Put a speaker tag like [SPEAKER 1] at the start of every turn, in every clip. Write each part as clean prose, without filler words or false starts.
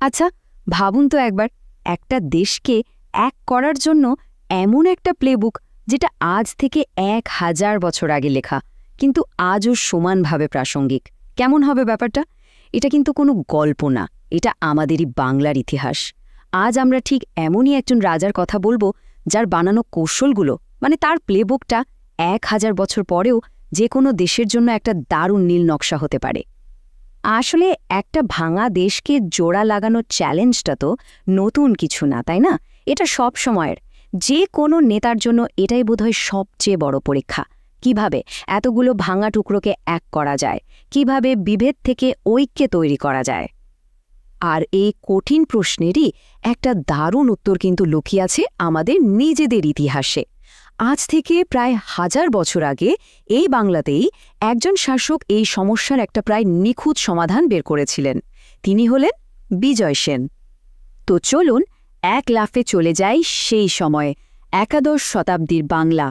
[SPEAKER 1] আচ্ছা, ভাবুন তো একবার, একটা দেশকে এক করার জন্য এমন একটা প্লেবুক যেটা আজ থেকে 1000 বছর আগে লেখা, কিন্তু আজও সমানভাবে প্রাসঙ্গিক। কেমন হবে ব্যাপারটা? এটা কিন্তু কোনো গল্প না, এটা আমাদেরই বাংলার ইতিহাস। আজ আমরা ঠিক এমনই একজন রাজার কথা বলবো, যার বানানো কৌশলগুলো, মানে তার প্লেবুকটা 1000 বছর পরেও যে কোনো দেশের জন্য একটা দারুণ নীল নকশা হতে পারে। আসলে একটা ভাঙা দেশকে জোড়া লাগানোর চ্যালেঞ্জটা তো নতুন কিছু না, তাই না? এটা সব সময়ের, যে কোনো নেতার জন্য এটাই বোধহয় সবচেয়ে বড় পরীক্ষা। কিভাবে এতগুলো ভাঙা টুকরোকে এক করা যায়, কিভাবে বিভেদ থেকে ঐক্য তৈরি করা যায়। আর এই কঠিন প্রশ্নেরই একটা দারুণ উত্তর কিন্তু লুকিয়ে আছে আমাদের নিজেদের ইতিহাসে। আজ থেকে প্রায় 1000 বছর আগে এই বাংলাতেই একজন শাসক এই সমস্যার একটা প্রায় নিখুঁত সমাধান বের করেছিলেন। তিনি হলেন বিজয় সেন। তো চলুন এক লাফে চলে যাই সেই সময়ে, একাদশ শতাব্দীর বাংলা।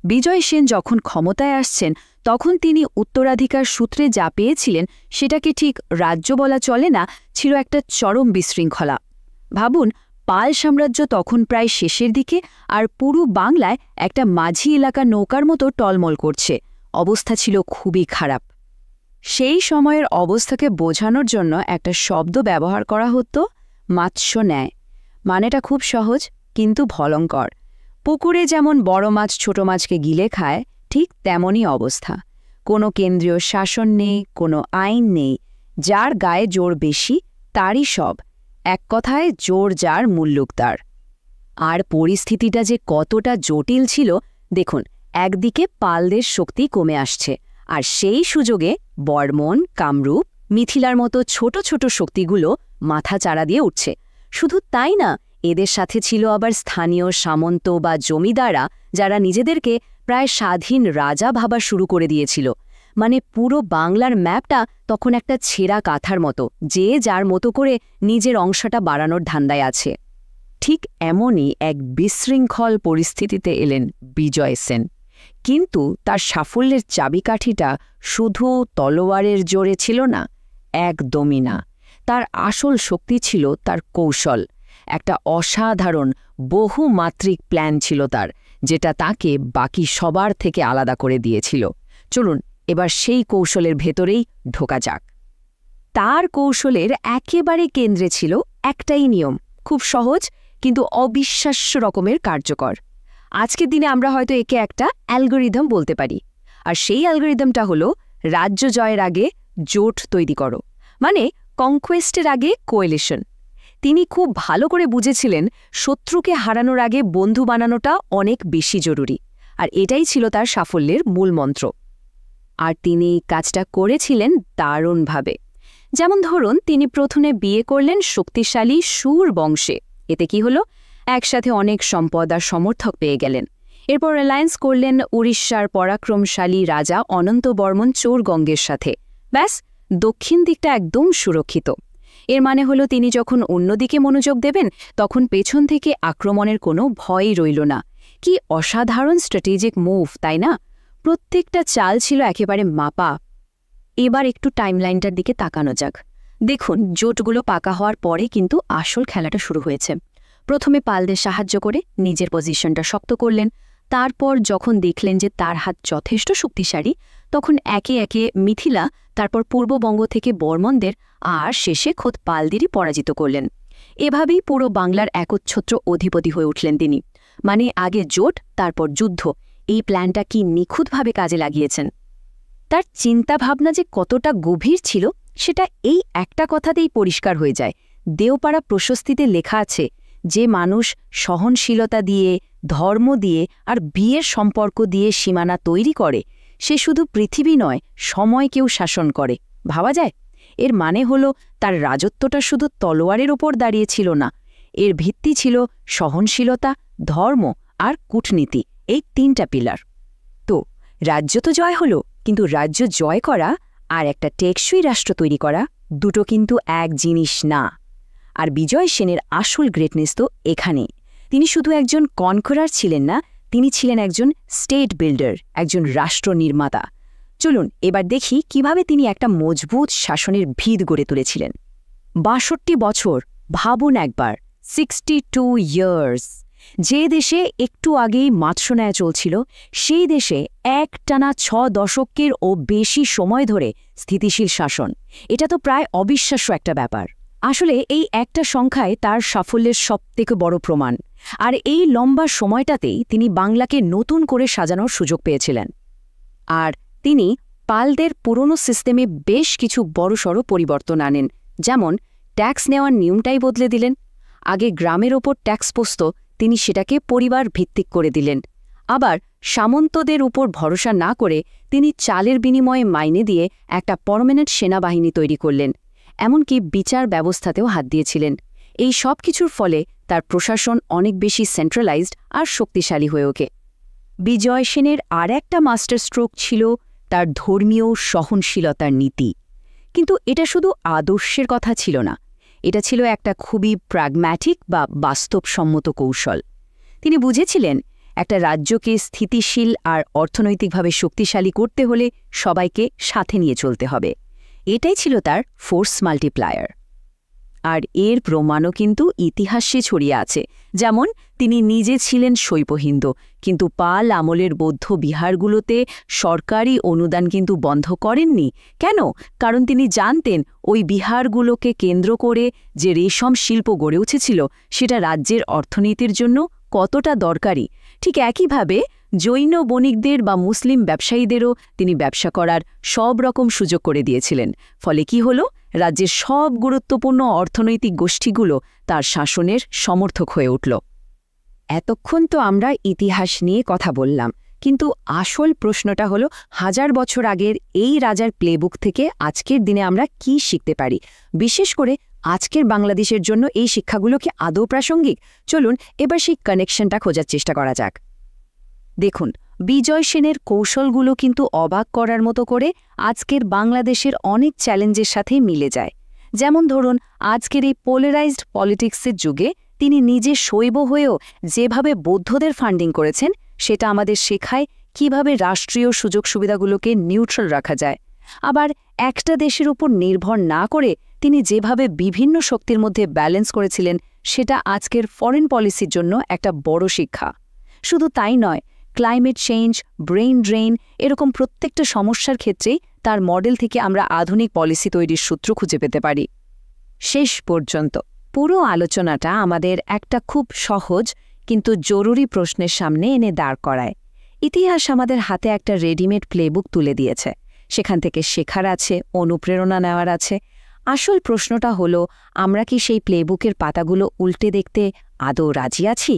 [SPEAKER 1] বিজয় সেন যখন ক্ষমতায় আসছেন, তখন তিনি উত্তরাধিকার সূত্রে যা পেয়েছিলেন সেটাকে ঠিক রাজ্য বলা চলে না, ছিল একটা চরম বিশৃঙ্খলা। ভাবুন, পাল সাম্রাজ্য তখন প্রায় শেষের দিকে, আর পুরো বাংলায় একটা মাঝি এলাকা নৌকার মতো টলমল করছে। অবস্থা ছিল খুবই খারাপ। সেই সময়ের অবস্থাকে বোঝানোর জন্য একটা শব্দ ব্যবহার করা হতো, মাৎস্য ন্যায়। মানেটা খুব সহজ কিন্তু ভয়ঙ্কর। পুকুরে যেমন বড় মাছ ছোট মাছকে গিলে খায়, ঠিক তেমনই অবস্থা। কোনো কেন্দ্রীয় শাসন নেই, কোনো আইন নেই। যার গায়ে জোর বেশি তারই সব। এক কথায় জোর যার মুল্লুক তার। আর পরিস্থিতিটা যে কতটা জটিল ছিল দেখুন, একদিকে পালদের শক্তি কমে আসছে, আর সেই সুযোগে বর্মন, কামরূপ, মিথিলার মতো ছোট ছোট শক্তিগুলো মাথা চাড়া দিয়ে উঠছে। শুধু তাই না, এদের সাথে ছিল আবার স্থানীয় সামন্ত বা জমিদাররা, যারা নিজেদেরকে প্রায় স্বাধীন রাজা ভাবা শুরু করে দিয়েছিল। মানে পুরো বাংলার ম্যাপটা তখন একটা ছেঁড়া কাঁথার মতো, যে যার মতো করে নিজের অংশটা বাড়ানোর ধান্দায় আছে। ঠিক এমনই এক বিশৃঙ্খল পরিস্থিতিতে এলেন বিজয় সেন। কিন্তু তার সাফল্যের চাবিকাঠিটা শুধু তলোয়ারের জোরে ছিল না, একদমই না। তার আসল শক্তি ছিল তার কৌশল। একটা অসাধারণ বহুমাত্রিক প্ল্যান ছিল তার, যেটা তাকে বাকি সবার থেকে আলাদা করে দিয়েছিল। চলুন এবার সেই কৌশলের ভেতরেই ঢোকা যাক। তার কৌশলের একেবারে কেন্দ্রে ছিল একটাই নিয়ম, খুব সহজ কিন্তু অবিশ্বাস্য রকমের কার্যকর। আজকের দিনে আমরা হয়তো একে একটা অ্যালগরিদম বলতে পারি। আর সেই অ্যালগরিদমটা হলো, রাজ্য জয়ের আগে জোট তৈরি করো, মানে কনকোয়েস্টের আগে কোয়েলিশন। তিনি খুব ভালো করে বুঝেছিলেন শত্রুকে হারানোর আগে বন্ধু বানানোটা অনেক বেশি জরুরি, আর এটাই ছিল তার সাফল্যের মূল মন্ত্র। আর তিনি কাজটা করেছিলেন দারুণভাবে। যেমন ধরুন, তিনি প্রথমে বিয়ে করলেন শক্তিশালী সুর বংশে। এতে কি হলো, একসাথে অনেক সম্পদ আর সমর্থক পেয়ে গেলেন। এরপর অ্যালায়েন্স করলেন উড়িষ্যার পরাক্রমশালী রাজা অনন্তবর্মন চোরগঙ্গের সাথে। ব্যাস, দক্ষিণ দিকটা একদম সুরক্ষিত। এর মানে হলো, তিনি যখন অন্যদিকে মনোযোগ দেবেন, তখন পেছন থেকে আক্রমণের কোনো ভয়ই রইল না। কি অসাধারণ স্ট্র্যাটেজিক মুভ, তাই না? প্রত্যেকটা চাল ছিল একেবারে মাপা। এবার একটু টাইমলাইনটার দিকে তাকানো যাক। দেখুন, জোটগুলো পাকা হওয়ার পরে কিন্তু আসল খেলাটা শুরু হয়েছে। প্রথমে পালদের সাহায্য করে নিজের পজিশনটা শক্ত করলেন। তারপর যখন দেখলেন যে তার হাত যথেষ্ট শক্তিশালী, তখন একে একে মিথিলা, তারপর পূর্ববঙ্গ থেকে বর্মনদের, আর শেষে খোদ পালদেরই পরাজিত করলেন। এভাবেই পুরো বাংলার একচ্ছত্র অধিপতি হয়ে উঠলেন তিনি। মানে আগে জোট, তারপর যুদ্ধ। এই প্ল্যানটা কি নিখুঁতভাবে কাজে লাগিয়েছেন। তার চিন্তাভাবনা যে কতটা গভীর ছিল, সেটা এই একটা কথাতেই পরিষ্কার হয়ে যায়। দেওপাড়া প্রশস্তিতে লেখা আছে, যে মানুষ সহনশীলতা দিয়ে, ধর্ম দিয়ে আর বিয়ের সম্পর্ক দিয়ে সীমানা তৈরি করে, সে শুধু পৃথিবী নয়, সময়কেও শাসন করে। ভাবা যায়? এর মানে হলো, তার রাজত্বটা শুধু তলোয়ারের ওপর দাঁড়িয়ে ছিল না, এর ভিত্তি ছিল সহনশীলতা, ধর্ম আর কূটনীতি, এই 3টা পিলার। তো রাজ্য তো জয় হলো, কিন্তু রাজ্য জয় করা আর একটা টেকসই রাষ্ট্র তৈরি করা, দুটো কিন্তু এক জিনিস না। আর বিজয় সেনের আসল গ্রেটনেস তো এখানেই। তিনি শুধু একজন কনকরার ছিলেন না, তিনি ছিলেন একজন স্টেট বিল্ডার, একজন রাষ্ট্র নির্মাতা। চলুন এবার দেখি কিভাবে তিনি একটা মজবুত শাসনের ভিত গড়ে তুলেছিলেন। ৬২ বছর ভাবুন একবার 62 ইয়ার্স। যে দেশে একটু আগেই মাৎস্যন্যায় চলছিল, সেই দেশে একটানা 6 দশকের ও বেশি সময় ধরে স্থিতিশীল শাসন। এটা তো প্রায় অবিশ্বাস্য একটা ব্যাপার। আসলে এই একটা সংখ্যায় তার সাফল্যের সবথেকে বড় প্রমাণ। আর এই লম্বা সময়টাতেই তিনি বাংলাকে নতুন করে সাজানোর সুযোগ পেয়েছিলেন। আর তিনি পালদের পুরনো সিস্টেমে বেশ কিছু বড়সড় পরিবর্তন আনেন। যেমন ট্যাক্স নেওয়ার নিয়মটাই বদলে দিলেন। আগে গ্রামের ওপর ট্যাক্স পড়ত, তিনি সেটাকে পরিবার ভিত্তিক করে দিলেন। আবার সামন্তদের উপর ভরসা না করে তিনি চালের বিনিময়ে মাইনে দিয়ে একটা পার্মানেন্ট সেনাবাহিনী তৈরি করলেন। এমনকি বিচার ব্যবস্থাতেও হাত দিয়েছিলেন। এই সব কিছুর ফলে তার প্রশাসন অনেক বেশি সেন্ট্রালাইজড আর শক্তিশালী হয়ে ওঠে। বিজয় সেনের আর একটা মাস্টার স্ট্রোক ছিল তার ধর্মীয় সহনশীলতার নীতি। কিন্তু এটা শুধু আদর্শের কথা ছিল না, এটা ছিল একটা খুবই প্র্যাগম্যাটিক বা বাস্তবসম্মত কৌশল। তিনি বুঝেছিলেন একটা রাজ্যকে স্থিতিশীল আর অর্থনৈতিকভাবে শক্তিশালী করতে হলে সবাইকে সাথে নিয়ে চলতে হবে। এটাই ছিল তার ফোর্স মাল্টিপ্লায়ার। আর এর প্রমাণও কিন্তু ইতিহাসে ছড়িয়ে আছে। যেমন তিনি নিজে ছিলেন শৈব হিন্দু, কিন্তু পাল আমলের বৌদ্ধ বিহারগুলোতে সরকারি অনুদান কিন্তু বন্ধ করেননি। কেন? কারণ তিনি জানতেন ওই বিহারগুলোকে কেন্দ্র করে যে রেশম শিল্প গড়ে উঠেছিল সেটা রাজ্যের অর্থনীতির জন্য কতটা দরকারি। ঠিক একইভাবে জৈন বণিকদের বা মুসলিম ব্যবসায়ীদেরও তিনি ব্যবসা করার সব রকম সুযোগ করে দিয়েছিলেন। ফলে কি হলো? রাজ্যের সব গুরুত্বপূর্ণ অর্থনৈতিক গোষ্ঠীগুলো তার শাসনের সমর্থক হয়ে উঠল। এতক্ষণ তো আমরা ইতিহাস নিয়ে কথা বললাম, কিন্তু আসল প্রশ্নটা হলো 1000 বছর আগের এই রাজার প্লেবুক থেকে আজকের দিনে আমরা কি শিখতে পারি? বিশেষ করে আজকের বাংলাদেশের জন্য এই শিক্ষাগুলো কি আদৌ প্রাসঙ্গিক? চলুন এবার সেই কানেকশনটা খোঁজার চেষ্টা করা যাক। দেখুন, বিজয় সেনের কৌশলগুলো কিন্তু অবাক করার মতো করে আজকের বাংলাদেশের অনেক চ্যালেঞ্জের সাথে মিলে যায়। যেমন ধরুন, আজকের এই পোলারাইজড পলিটিক্সের যুগে তিনি নিজে শৈব হয়েও যেভাবে বৌদ্ধদের ফান্ডিং করেছেন, সেটা আমাদের শেখায় কিভাবে রাষ্ট্রীয় সুযোগ সুবিধাগুলোকে নিউট্রাল রাখা যায়। আবার একটা দেশের উপর নির্ভর না করে তিনি যেভাবে বিভিন্ন শক্তির মধ্যে ব্যালেন্স করেছিলেন, সেটা আজকের ফরেন পলিসির জন্য একটা বড় শিক্ষা। শুধু তাই নয়, ক্লাইমেট চেঞ্জ, ব্রেইন ড্রেন, এরকম প্রত্যেকটা সমস্যার ক্ষেত্রেই তার মডেল থেকে আমরা আধুনিক পলিসি তৈরির সূত্র খুঁজে পেতে পারি। শেষ পর্যন্ত পুরো আলোচনাটা আমাদের একটা খুব সহজ কিন্তু জরুরি প্রশ্নের সামনে এনে দাঁড় করায়। ইতিহাস আমাদের হাতে একটা রেডিমেড প্লেবুক তুলে দিয়েছে। সেখান থেকে শেখার আছে, অনুপ্রেরণা নেওয়ার আছে। আসল প্রশ্নটা হলো, আমরা কি সেই প্লেবুকের পাতাগুলো উল্টে দেখতে আদৌ রাজি আছি?